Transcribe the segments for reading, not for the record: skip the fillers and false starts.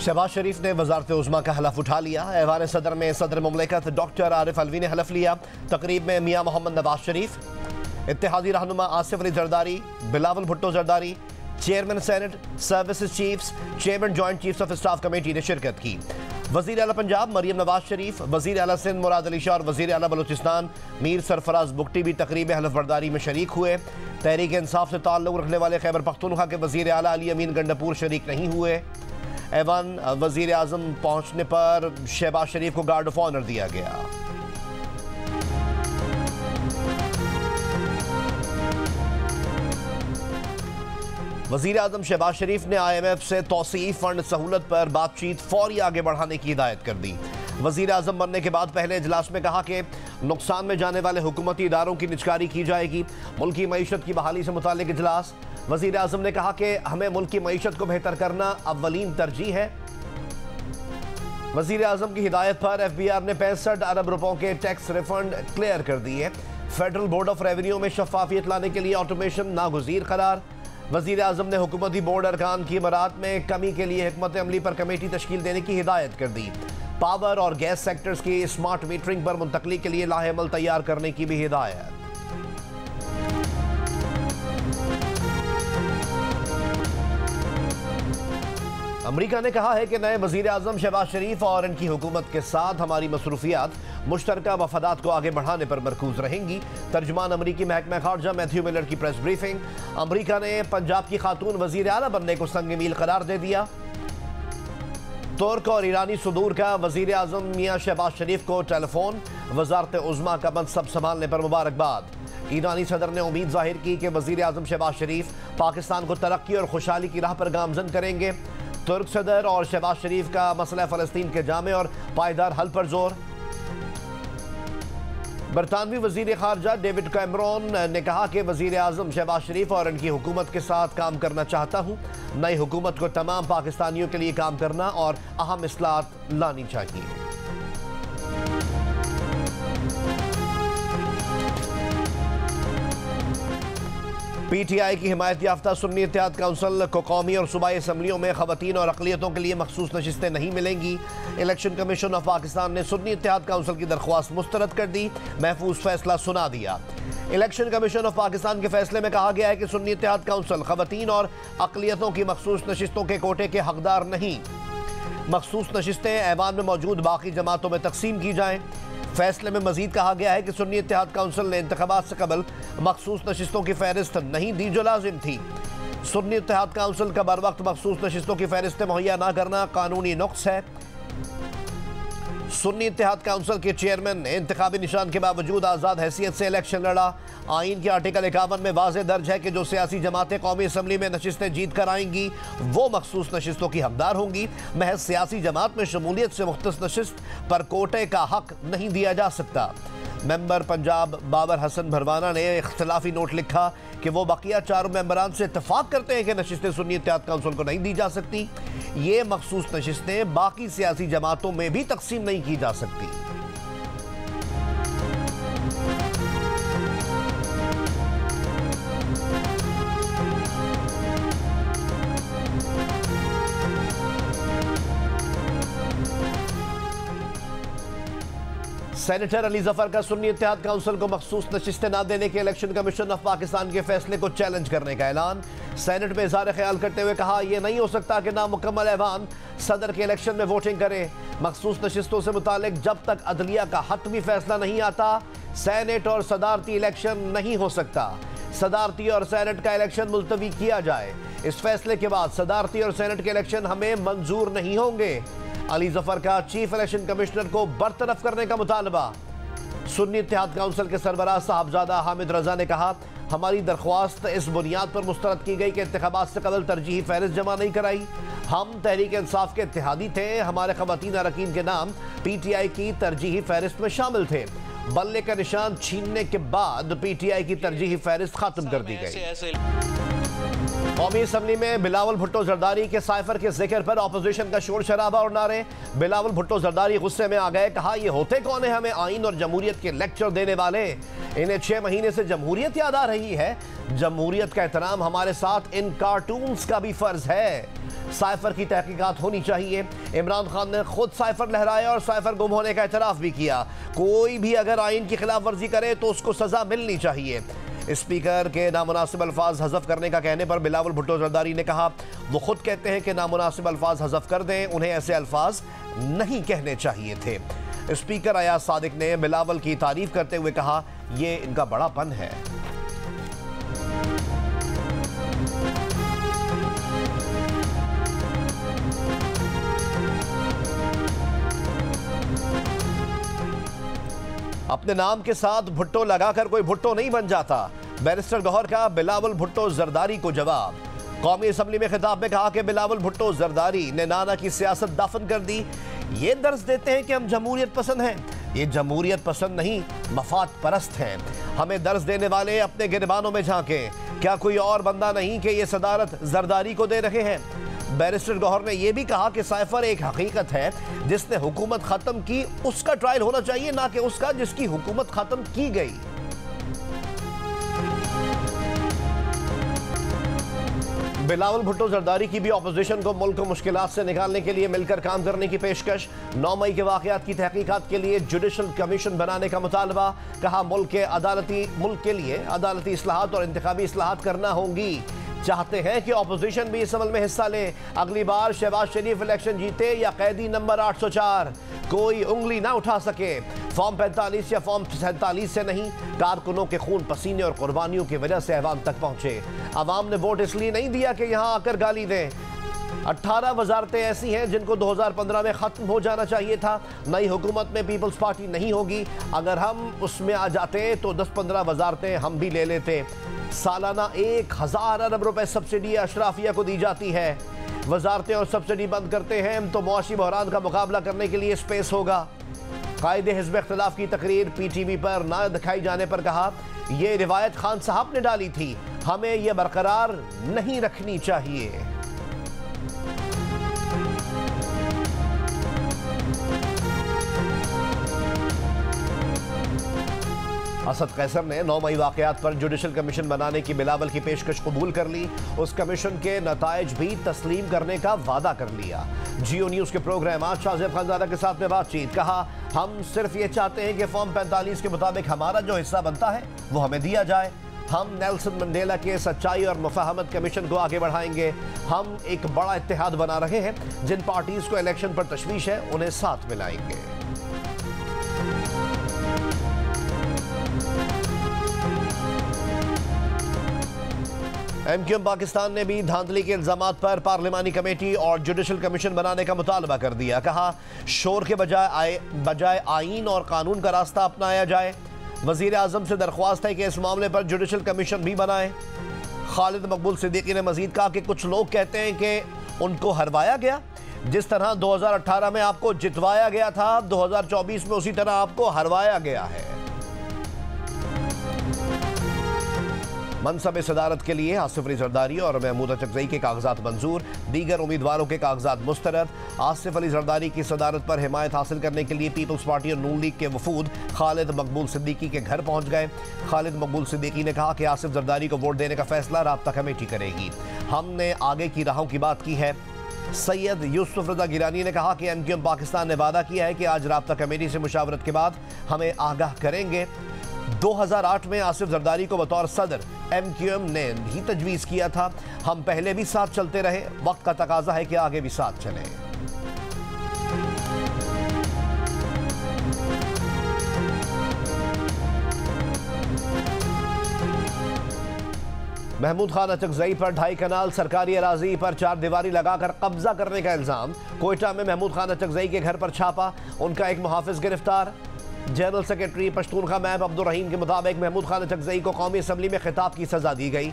शहबाज शरीफ ने वजारत उज़्मा का हलफ उठा लिया। ऐवान सदर में सदर मुमलिकत डॉक्टर आरिफ अलवी ने हलफ लिया। तकरीब में मियाँ मोहम्मद नवाज शरीफ, इत्तेहादी रहनुमा Asif Ali Zardari, Bilawal Bhutto Zardari, chairman senate services chiefs, chairman joint chiefs of staff committee ने शिरकत की। वज़ीर आला पंजाब मरियम नवाज शरीफ, वज़ीर आला सिंध मुराद अली शाह और वज़ीर आला बलूचिस्तान मीर सरफराज बुगटी भी तकरीब हलफ बर्दारी में शरीक हुए। तहरीक इंसाफ से ताल्लुक़ रखने वाले खैबर पख्तूनख्वा के वज़ीर आला अली अमीन गंडापुर शरीक नहीं हुए। ऐवान वज़ीर आज़म पहुँचने पर शहबाज शरीफ को गार्ड ऑफ ऑनर दिया गया। वज़ीर आज़म शहबाज शरीफ ने IMF से तौसीई फंड सहूलत पर बातचीत फौरी आगे बढ़ाने की हिदायत कर दी। वज़ीर आज़म बनने के बाद पहले इजलास में कहा कि नुकसान में जाने वाले हुकूमती इदारों की निजकारी की जाएगी। मुल्की मईशत की बहाली से मुताल्लिक इजलास। वज़ीर आज़म ने कहा कि हमें मुल्क की मईशत को बेहतर करना अव्वलीन तरजीह है। वज़ीर आज़म की हिदायत पर FBR ने 65 अरब रुपयों के टैक्स रिफंड क्लियर कर दिए। फेडरल बोर्ड ऑफ रेवेन्यू में शफाफियत लाने के लिए ऑटोमेशन नागुज़ीर करार। वज़ीर आज़म ने हुकूमती बोर्ड अरकान की मरात में कमी के लिए हिकमत अमली पर कमेटी तश्कील देने की हिदायत कर दी। पावर और गैस सेक्टर्स की स्मार्ट मीटरिंग पर मुंतकली के लिए लाहेअमल तैयार करने की भी हिदायत। अमरीका ने कहा है कि नए वज़ीर आज़म शहबाज शरीफ और इनकी हुकूमत के साथ हमारी मसरूफियात मुश्तरका मफादात को आगे बढ़ाने पर मरकूज रहेंगी। तर्जुमान अमरीकी महकमा खारजा मैथ्यू मिलर की प्रेस ब्रीफिंग। अमरीका ने पंजाब की खातून वज़ीर आला बनने को संग मील करार दे दिया। तुर्क और ईरानी सदूर का वज़ीर आज़म मियाँ शहबाज शरीफ को टेलीफोन। वजारत उज़्मा का मनसब संभालने पर मुबारकबाद। ईरानी सदर ने उम्मीद जाहिर की कि वज़ीर आज़म शहबाज शरीफ पाकिस्तान को तरक्की और खुशहाली की राह पर गामजन करेंगे। तुर्क सदर और शहबाज शरीफ का मसला फ़लस्तीन के जामे और पायदार हल पर जोर। बरतानवी वज़ीर ख़ारजा डेविड कैमरॉन ने कहा कि वज़ीर आज़म शहबाज शरीफ और इनकी हुकूमत के साथ काम करना चाहता हूँ। नई हुकूमत को तमाम पाकिस्तानियों के लिए काम करना और अहम इस्लाहत लानी चाहिए। PTI की हिमायत याफ्ता सुन्नी इत्तेहाद काउंसिल को कौमी और सूबाई असम्बलियों में ख़वातीन और अक़लियतों के लिए मखसूस नशिस्तें नहीं मिलेंगी। इलेक्शन कमीशन ऑफ पाकिस्तान ने सुन्नी इत्तेहाद काउंसिल की दरख्वास्त मुस्तरद कर दी। महफूज फैसला सुना दिया। इलेक्शन कमीशन ऑफ पाकिस्तान के फैसले में कहा गया है कि सुन्नी इत्तेहाद काउंसिल ख़वातीन और अक़लियतों की मखसूस नशिस्तों के कोटे के हकदार नहीं। मखसूस नशिस्तें ऐवान में मौजूद बाकी जमातों में तकसीम की जाएँ। फैसले में मजीद कहा गया है कि सुन्नी इत्तेहाद काउंसिल ने इंतखाबात से कबल मखसूस नशिस्तों की फहरिस्त नहीं दी जो लाजिम थी। सुन्नी इत्तेहाद काउंसिल का बर वक्त मखसूस नशिस्तों की फहरिस्तें मुहैया न करना कानूनी नुक्स है। सुन्नी इत्तेहाद काउंसिल के चेयरमैन ने इंतखाबी निशान के बावजूद आज़ाद हैसियत से इलेक्शन लड़ा। आइन के आर्टिकल 51 में वाज़े दर्ज है कि जो सियासी जमातें कौमी असम्बली में नशिस्तें जीत कर आएंगी वो मखसूस नशिस्तों की हकदार होंगी। महज सियासी जमात में शमूलियत से मुख्तस नशिस्त पर कोटे का हक नहीं दिया जा सकता। मेंबर पंजाब बाबर हसन भरवाना ने इख्तलाफी नोट लिखा कि वो बकिया चारों मेंबरान से इत्तफाक करते हैं कि नशिस्तें सुन्नी इत्तेहाद काउंसिल को नहीं दी जा सकती। ये मखसूस नशिस्तें बाकी सियासी जमातों में भी तकसीम नहीं की जा सकती। सेनेटर अली जफर का सुन्नी इत्तेहाद काउंसिल को मखसूस नशिस्तें न देने के इलेक्शन कमीशन ऑफ पाकिस्तान के फैसले को चैलेंज करने का ऐलान। सेनेट में इज़हार ख्याल करते हुए कहा यह नहीं हो सकता कि नामुकम्मल ऐवान सदर के इलेक्शन में वोटिंग करे। मखसूस नशिस्तों से मुतालिक जब तक अदलिया का हतमी फैसला नहीं आता सेनेट और सदारती इलेक्शन नहीं हो सकता। सदारती और सेनेट का इलेक्शन मुलतवी किया जाए। इस फैसले के बाद सदारती और सेनेट के इलेक्शन हमें मंजूर नहीं होंगे। अली जफर का चीफ इलेक्शन कमिश्नर को बरतरफ करने का मुतालबा। सुन्नी इत्तेहाद काउंसिल के सरबराह साहबजादा हामिद रजा ने कहा हमारी दरख्वास्त इस बुनियाद पर मुस्तरद की गई कि इंतखाबात से कबल तरजीही फहरिस्त जमा नहीं कराई। हम तहरीक इंसाफ के इत्तेहादी थे। हमारे ख़वातीन अरकान के नाम PTI की तरजीही फहरिस्त में शामिल थे। बल्ले का निशान छीनने के बाद PTI की तरजीही फहरिस्त खत्म कर दी गई। कौमी असम्बली में बिलावल भुट्टो जरदारी के साइफर के जिक्र पर अपोजिशन का शोर शराबा और नारे। बिलावल भुट्टो जरदारी गुस्से में आ गए, कहा ये होते कौन है हमें आइन और जमहूरियत के लेक्चर देने वाले। इन्हें 6 महीने से जमहूरियत याद आ रही है। जमहूरियत का एहतराम हमारे साथ इन कार्टून्स का भी फर्ज है। साइफर की तहकीकात होनी चाहिए। इमरान खान ने खुद साइफर लहराया और साइफर गुम होने का एतराफ़ भी किया। कोई भी अगर आइन की खिलाफ वर्जी करे तो उसको सजा मिलनी चाहिए। स्पीकर के नामुनासिब अल्फाज हज़फ करने का कहने पर बिलावल भुट्टो जरदारी ने कहा वो खुद कहते हैं कि नामुनासिब अल्फाज हज़फ कर दें, उन्हें ऐसे अल्फाज नहीं कहने चाहिए थे। स्पीकर अयाज सादिक ने बिलावल की तारीफ करते हुए कहा यह इनका बड़ापन है। अपने नाम के साथ भुट्टो लगाकर कोई भुट्टो नहीं बन जाता। बैरिस्टर गौहर का बिलावल भुट्टो जरदारी को जवाब। कौमी असम्बली में खिताब में कहा कि बिलावल भुट्टो जरदारी ने नाना की सियासत दफन कर दी। ये दर्ज देते हैं कि हम जमहूरियत पसंद हैं। ये जमहूरियत पसंद नहीं, मफाद परस्त हैं। हमें दर्ज देने वाले अपने गिरबानों में झांकें। क्या कोई और बंदा नहीं कि ये सदारत जरदारी को दे रहे हैं। बैरिस्टर गौहर ने यह भी कहा कि साइफर एक हकीकत है, जिसने हुकूमत खत्म की उसका ट्रायल होना चाहिए, ना कि उसका जिसकी हुकूमत खत्म की गई। बिलावल भुट्टो जरदारी की भी अपोजिशन को मुल्क को मुश्किलात से निकालने के लिए मिलकर काम करने की पेशकश। 9 मई के वाकयात की तहकीकात के लिए जुडिशल कमीशन बनाने का मुतालबा। कहा मुल्क के लिए अदालती इस्लाहात और इंतखाबी इस्लाहात करना होंगी। चाहते हैं कि अपोजिशन भी इस अमल में हिस्सा ले। अगली बार शहबाज शरीफ इलेक्शन जीते या कैदी नंबर 804 कोई उंगली ना उठा सके। फॉर्म 45 या फॉर्म 47 से नहीं, कारकुनों के खून पसीने और कुर्बानियों की वजह से ऐवान तक पहुंचे। अवाम ने वोट इसलिए नहीं दिया कि यहां आकर गाली दें। 18 वजारतें ऐसी हैं जिनको 2015 में ख़त्म हो जाना चाहिए था। नई हुकूमत में पीपल्स पार्टी नहीं होगी। अगर हम उसमें आ जाते तो 10-15 वजारतें हम भी ले लेते। सालाना 1000 अरब रुपए सब्सिडी अशराफिया को दी जाती है। वजारतें और सब्सिडी बंद करते हैं तो मुआशी बहरान का मुकाबला करने के लिए स्पेस होगा। कायदे हिज़्ब इख्तिलाफ की तकरीर PTV पर ना दिखाई जाने पर कहा यह रिवायत खान साहब ने डाली थी, हमें यह बरकरार नहीं रखनी चाहिए। असद कैसर ने 9 मई वाकयात पर जुडिशल कमीशन बनाने की बिलावल की पेशकश कबूल कर ली। उस कमीशन के नताइज भी तस्लीम करने का वादा कर लिया। जियो न्यूज़ के प्रोग्राम आज शाहजेब खानजादा के साथ में बातचीत। कहा हम सिर्फ ये चाहते हैं कि फॉर्म 45 के मुताबिक हमारा जो हिस्सा बनता है वो हमें दिया जाए। हम नेल्सन मंडेला के सच्चाई और मुफाहमत कमीशन को आगे बढ़ाएंगे। हम एक बड़ा इत्तेहाद बना रहे हैं। जिन पार्टीज को इलेक्शन पर तशवीश है उन्हें साथ मिलाएंगे। MQM पाकिस्तान ने भी धांधली के इल्जामात पर पार्लिमानी कमेटी और जुडिशल कमीशन बनाने का मुतालबा कर दिया। कहा शोर के बजाय आईन और कानून का रास्ता अपनाया जाए। वजीर आजम से दरख्वास्त है कि इस मामले पर जुडिशल कमीशन भी बनाए। खालिद मकबूल सिद्दीकी ने मजीद कहा कि कुछ लोग कहते हैं कि उनको हरवाया गया। जिस तरह 2018 में आपको जितवाया गया था, 2024 में उसी तरह आपको हरवाया गया है। मनसब सदारत के लिए आसिफ अली जरदारी और महमूद चकजई के कागजात मंजूर। दीगर उम्मीदवारों के कागजात मुस्तरद। आसिफ अली जरदारी की सदारत पर हिमायत हासिल करने के लिए पीपल्स पार्टी और नून लीग के वफूद खालिद मकबूल सिद्दीकी के घर पहुंच गए। खालिद मकबूल सिद्दीकी ने कहा कि आसिफ जरदारी को वोट देने का फैसला राब्ता कमेटी करेगी। हमने आगे की राहों की बात की है। सैयद यूसुफ रजा गिलानी ने कहा कि MQM पाकिस्तान ने वादा किया है कि आज राब्ता कमेटी से मुशावरत के बाद हमें आगाह करेंगे। 2008 में आसिफ जरदारी को बतौर सदर MQM ने भी तजवीज़ किया था। हम पहले भी साथ चलते रहे, वक्त का तकाजा है कि आगे भी साथ चलें। महमूद खान अचकजई पर 2.5 कनाल सरकारी अराजी पर 4 दीवारी लगाकर कब्जा करने का इल्जाम। कोयटा में महमूद खान अचकजई के घर पर छापा, उनका एक मुहाफिज गिरफ्तार। जनरल सेक्रेटरी पश्तूनखा मैप अब्दुल रहीम के मुताबिक महमूद खान अचकजई को कौमी असम्बली में खिताब की सजा दी गई।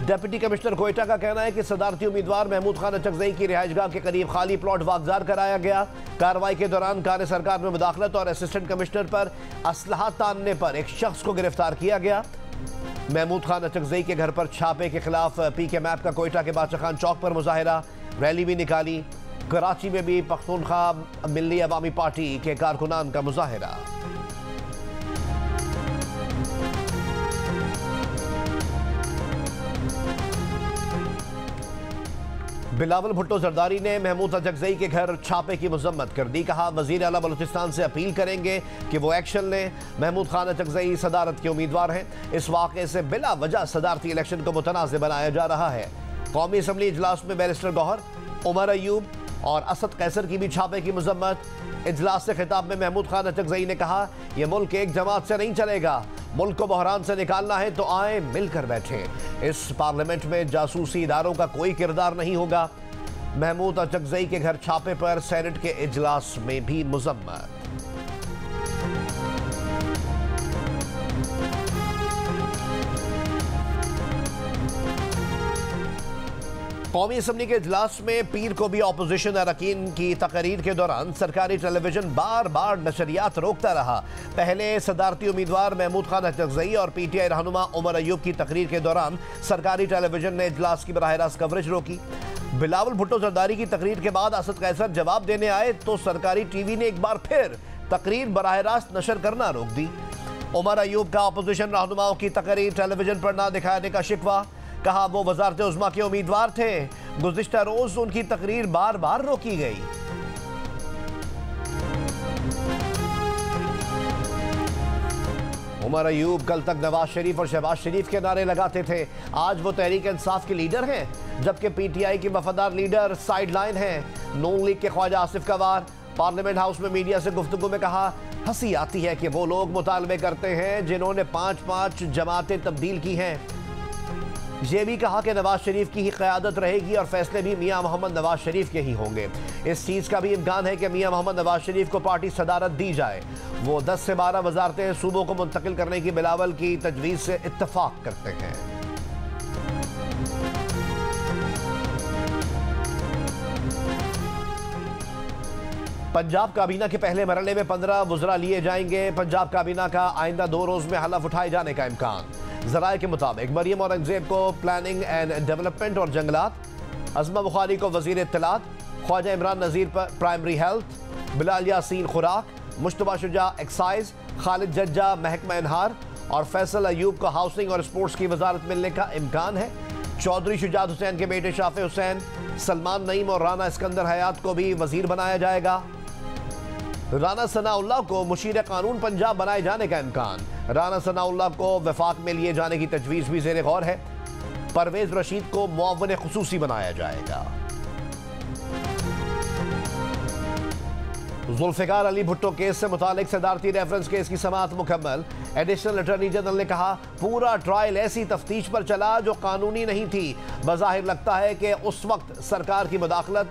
डिप्टी कमिश्नर कोयटा का कहना है कि सदारती उम्मीदवार महमूद खान अचकजई की रिहाइशगाह के करीब खाली प्लॉट वागजार कराया गया। कार्रवाई के दौरान कार्य सरकार में मुदाखलत और असिस्टेंट कमिश्नर पर असलहा तानने पर एक शख्स को गिरफ्तार किया गया। महमूद खान अचकजई के घर पर छापे के खिलाफ पीके मैप का कोयटा के बादशाह खान चौक पर मुजाहिरा, रैली भी निकाली। कराची में भी पख्तूनख्वा मिल्ली अवामी पार्टी के कारकुनान का मुजाहिरा। बिलावल भुट्टो जरदारी ने महमूद अचकजई के घर छापे की मजम्मत कर दी। कहा, वजीर आला बलूचिस्तान से अपील करेंगे कि वो एक्शन लें। महमूद खान अचकजई सदारत के उम्मीदवार हैं। इस वाक़े से बिला वजह सदारती इलेक्शन को मुतनाज़ बनाया जा रहा है। कौमी असम्बली इजलास में बैरिस्टर गौहर, उमर अयूब और असद कैसर की भी छापे की मजम्मत। इजलास से खिताब में महमूद खान अचकजई ने कहा, यह मुल्क एक जमात से नहीं चलेगा। मुल्क को बहरान से निकालना है तो आए मिलकर बैठे। इस पार्लियामेंट में जासूसी इदारों का कोई किरदार नहीं होगा। महमूद अचकजई के घर छापे पर सेनेट के इजलास में भी मजम्मत। कौमी असम्बली के इजलास में पीर को भी अपोजिशन अरकान की तकरीर के दौरान सरकारी टेलीविजन बार बार नशरियात रोकता रहा। पहले सदारती उम्मीदवार महमूद खान अचकजई और पीटीआई रहनुमा उमर अयूब की तकरीर के दौरान सरकारी टेलीविजन ने इजलास की बराह रास्त कवरेज रोकी। बिलावल भुट्टो जरदारी की तकरीर के बाद असद कैसर जवाब देने आए तो सरकारी टीवी ने एक बार फिर तकरीर बराह रास्त नशर करना रोक दी। उमर अयूब का अपोजिशन रहनुमाओं की तकरीर टेलीविजन पर ना दिखाने का शिकवा। कहा, वो वजारत उज़्मा के उम्मीदवार थे। गुज़िश्ता रोज उनकी तकरीर बार बार रोकी गई। उमर अयूब कल तक नवाज शरीफ और शहबाज शरीफ के नारे लगाते थे। आज वो तहरीक इंसाफ के लीडर हैं, जबकि पीटीआई के वफादार लीडर साइड लाइन हैं। नून लीग के ख्वाजा आसिफ कवार पार्लियामेंट हाउस में मीडिया से गुफ्तगू में कहा, हंसी आती है कि वो लोग मुतालबे करते हैं जिन्होंने 5-5 जमातें तब्दील की हैं। ये भी कहा कि नवाज शरीफ की ही क़यादत रहेगी और फैसले भी मियां मोहम्मद नवाज शरीफ के ही होंगे। इस चीज़ का भी इम्कान है कि मियां मोहम्मद नवाज शरीफ को पार्टी सदारत दी जाए। वो 10 से 12 वजारतें सूबों को मुंतकिल करने की बिलावल की तजवीज़ से इत्तफाक करते हैं। पंजाब काबीना के पहले मरहले में 15 वज़रा लिए जाएंगे। पंजाब काबीना का आइंदा 2 रोज़ में हलफ उठाए जाने का इम्कान। ज़राए के मुताबिक मरियम औरंगज़ेब को प्लानिंग एंड डेवलपमेंट और जंगलात, अज़मा बुखारी को वज़ीर इत्तलात, ख्वाजा इमरान नज़ीर पर प्राइमरी हेल्थ, बिलाल यासीन खुराक, मुश्तबा शुजा एक्साइज, खालिद जज्जा महकमा इनहार और फैसल अयूब को हाउसिंग और स्पोर्ट्स की वजारत मिलने का इम्कान है। चौधरी शुजात हुसैन के बेटे शाफे हुसैन, सलमान नईम और राना इस्कंदर हयात को भी वजीर बनाया जाएगा। राना सनाउल्लाह को मुशीर कानून पंजाब बनाए जाने का इम्कान। राना सनाउल्लाह को वफाक में लिए जाने की तजवीज़ भी ज़ेर गौर है। परवेज रशीद को मुअव्विन खुसूसी बनाया जाएगा। जुल्फ़िकार अली भुट्टो केस से मुतालिक सदारती रेफरेंस केस की समाअत मुकम्मल। एडिशनल अटॉर्नी जनरल ने कहा, पूरा ट्रायल ऐसी तफ्तीश पर चला जो कानूनी नहीं थी। बज़ाहिर लगता है कि उस वक्त सरकार की मुदाखलत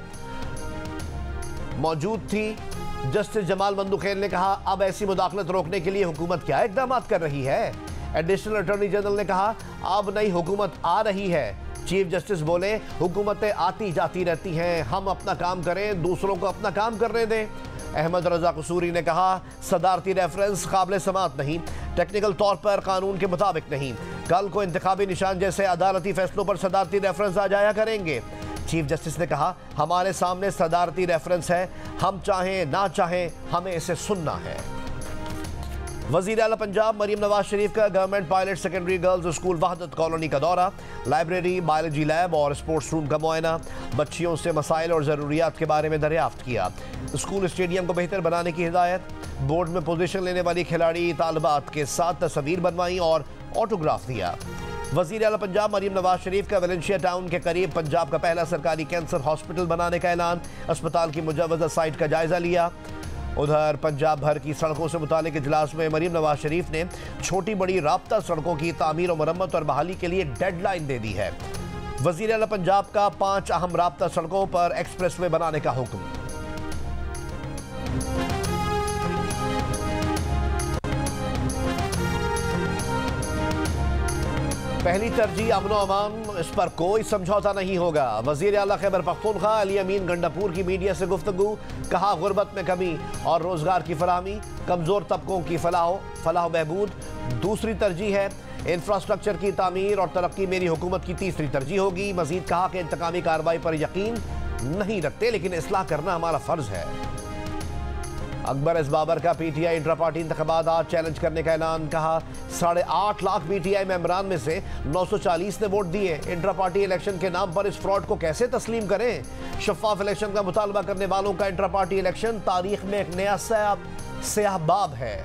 मौजूद थी। जस्टिस जमाल मंदुखेल ने कहा, अब ऐसी मुदाखलत रोकने के लिए हुकूमत क्या इकदाम कर रही है। एडिशनल अटॉर्नी जनरल ने कहा, अब नई हुकूमत आ रही है। चीफ जस्टिस बोले, हुकूमतें आती जाती रहती हैं, हम अपना काम करें, दूसरों को अपना काम करने दें। अहमद रजा कसूरी ने कहा, सदारती रेफरेंस काबिल समाअत नहीं, टेक्निकल तौर पर कानून के मुताबिक नहीं। कल को इंतखाबी निशान जैसे अदालती फैसलों पर सदारती रेफरेंस आ जाया करेंगे। चीफ जस्टिस ने कहा, हमारे सामने सदारती रेफरेंस है, हम चाहें ना चाहें हमें इसे सुनना है। वज़ीर आला पंजाब मरीम नवाज शरीफ का government pilot secondary girls school Wahdat colony का दौरा, लाइब्रेरी, बायोलॉजी लैब और स्पोर्ट्स रूम का मुआयना, बच्चियों से मसाइल और ज़रूरियात के बारे में दरियाफ्त किया। स्कूल स्टेडियम को बेहतर बनाने की हिदायत। बोर्ड में पोजीशन लेने वाली खिलाड़ी तालिबात के साथ तस्वीर बनवाई और ऑटोग्राफ दिया। वज़ीर आला पंजाब मरीम नवाज शरीफ का वेलेंशिया टाउन के करीब पंजाब का पहला सरकारी कैंसर हॉस्पिटल बनाने का ऐलान। अस्पताल की मुजव्वज़ा साइट का जायजा लिया। उधर पंजाब भर की सड़कों से मुतालिक इजलास में मरीम नवाज शरीफ ने छोटी बड़ी राब्ता सड़कों की तामीर और मरम्मत और बहाली के लिए डेडलाइन दे दी है। वज़ीर आला पंजाब का 5 अहम राब्ता सड़कों पर एक्सप्रेस वे बनाने का हुक्म। पहली तरजीह अमन व अमान, इस पर कोई समझौता नहीं होगा। वजीर आला खैबर पख्तूनख्वा अली अमीन गंडापुर की मीडिया से गुफ्तगू, कहा गुर्बत में कमी और रोजगार की फराहमी, कमजोर तबकों की फलाह बहबूद दूसरी तरजीह है। इंफ्रास्ट्रक्चर की तामीर और तरक्की मेरी हुकूमत की तीसरी तरजीह होगी। मजीद कहा कि इंतकामी कार्रवाई पर यकीन नहीं रखते, लेकिन इस्लाह करना हमारा फर्ज है। अकबर एस बाबर का पीटीआई इंट्रा पार्टी इंतखाबात आज चैलेंज करने का ऐलान, कहा 8.5 लाख पीटीआई मेंबरान में से 940 ने वोट दिए। इंट्रा पार्टी इलेक्शन के नाम पर इस फ्रॉड को कैसे तस्लीम करें। शफाफ इलेक्शन का मुतालबा करने वालों का इंट्रा पार्टी इलेक्शन तारीख में एक नया स्याह बाब है।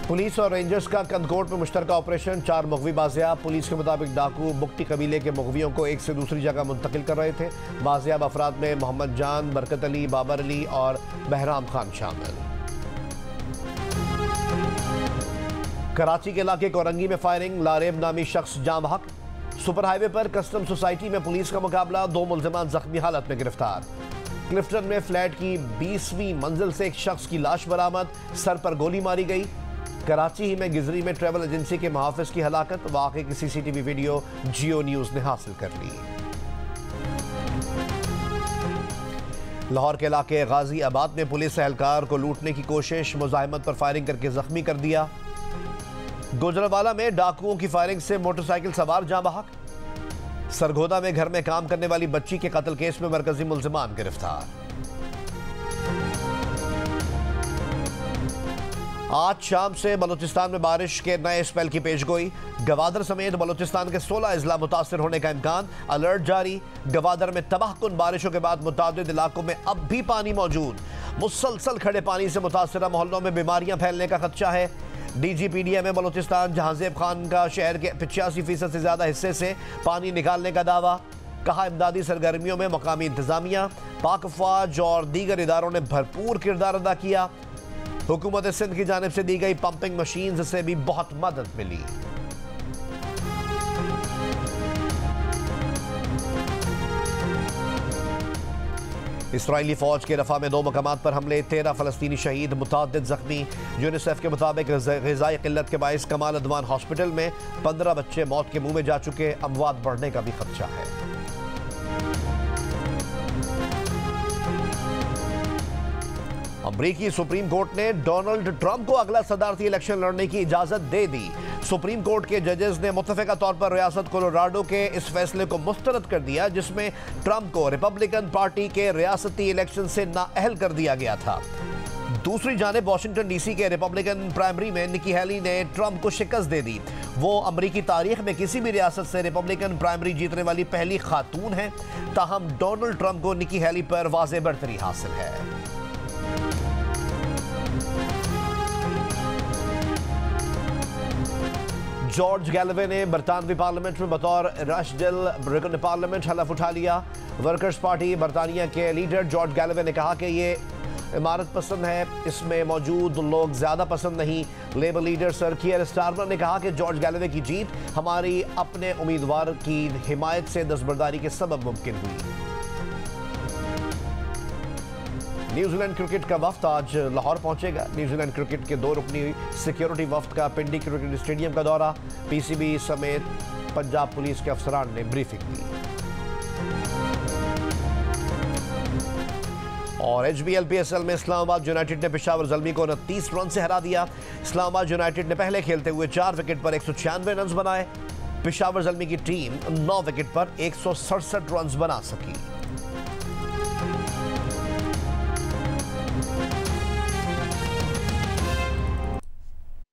पुलिस और रेंजर्स का कंदकोट में मुश्तरका ऑपरेशन, 4 मुगवी बाजियाब। पुलिस के मुताबिक डाकू बुक्टी कबीले के मुगवियों को एक से दूसरी जगह मुंतकिल कर रहे थे। बाजियाब अफराद में मोहम्मद जान, बरकत अली, बाबर अली और बहराम खान शामिल। कराची के इलाके कोरंगी में फायरिंग, लारेब नामी शख्स जाम हक। सुपर हाईवे पर कस्टम सोसाइटी में पुलिस का मुकाबला, 2 मुल्जिमान जख्मी हालत में गिरफ्तार। क्लिफ्टन में फ्लैट की 20वीं मंजिल से एक शख्स की लाश बरामद, सर पर गोली मारी गई। कराची ही में गिजरी में ट्रैवल एजेंसी के मुहाफिज की हलाकत, वाक़े की सीसीटीवी वीडियो जियो न्यूज ने हासिल कर ली। लाहौर के इलाके गाजी आबाद में पुलिस एहलकार को लूटने की कोशिश, मुजाहिमत पर फायरिंग करके जख्मी कर दिया। गुजरावाला में डाकुओं की फायरिंग से मोटरसाइकिल सवार जाँ बहक। सरगोदा में घर में काम करने वाली बच्ची के कत्ल केस में मरकजी मुल्जिमान गिरफ्तार। आज शाम से बलूचिस्तान में बारिश के नए स्पेल की पेशगोई, गवादर समेत बलूचिस्तान के 16 अजला मुतासर होने का इम्कान, अलर्ट जारी। गवादर में तबाहकुन बारिशों के बाद मुतादिद इलाकों में अब भी पानी मौजूद, मुसलसल खड़े पानी से मुतासरा मोहल्लों में बीमारियां फैलने का खदशा है। DGPDA में बलूचिस्तान जहांजेब खान का शहर के 85% से ज्यादा हिस्से से पानी निकालने का दावा, कहा इमदादी सरगर्मियों में मकामी इंतजामिया, पाक फौज और दीगर इदारों ने भरपूर किरदार अदा किया। हुकूमत सिंध की जानिब से दी गई पंपिंग मशीन से भी बहुत मदद मिली। इसराइली फौज के रफा में 2 मकामात पर हमले, 13 फलस्तीनी शहीद, मुतादिद जख्मी। यूनिसेफ के मुताबिक ग़िज़ाई किल्लत के बाइस कमाल अदवान हॉस्पिटल में 15 बच्चे मौत के मुंह में जा चुके, अमवात बढ़ने का भी खदशा है। अमरीकी सुप्रीम कोर्ट ने डोनाल्ड ट्रंप को अगला सदारती इलेक्शन लड़ने की इजाजत दे दी। सुप्रीम कोर्ट के जजेस ने मुत्तफ़िका तौर पर रियासत कोलोराडो के इस फैसले को मुस्तरद कर दिया, जिसमें ट्रंप को रिपब्लिकन पार्टी के रियासती इलेक्शन से नाअहल कर दिया गया था। दूसरी जानिब वाशिंगटन DC के रिपब्लिकन प्राइमरी में निकी हेली ने ट्रंप को शिकस्त दे दी। वो अमरीकी तारीख में किसी भी रियासत से रिपब्लिकन प्राइमरी जीतने वाली पहली खातून है। ताहम डोनाल्ड ट्रंप को निकी हेली पर वाज़ेह बढ़तरी हासिल है। जॉर्ज गैलवे ने बरतानवी पार्लियामेंट में बतौर राशिदल रुकन पार्लियामेंट हलफ उठा लिया। वर्कर्स पार्टी बरतानिया के लीडर जॉर्ज गैलवे ने कहा कि ये इमारत पसंद है, इसमें मौजूद लोग ज़्यादा पसंद नहीं। लेबर लीडर सर कियर स्टारमर ने कहा कि जॉर्ज गैलवे की जीत हमारी अपने उम्मीदवार की हिमायत से दस्तबरदारी के सबब मुमकिन हुई। न्यूजीलैंड क्रिकेट का वफ्द आज लाहौर पहुंचेगा। न्यूजीलैंड क्रिकेट के 2 रुकनी सिक्योरिटी वफ्द का पिंडी क्रिकेट स्टेडियम का दौरा, PCB समेत पंजाब पुलिस के अफसरान ने ब्रीफिंग दी। और HBL PSL में इस्लामाबाद यूनाइटेड ने पेशावर ज़ल्मी को 29 रन से हरा दिया। इस्लामाबाद यूनाइटेड ने पहले खेलते हुए 4 विकेट पर 196 रन बनाए। पेशावर ज़ल्मी की टीम 9 विकेट पर 167 रन बना सकी।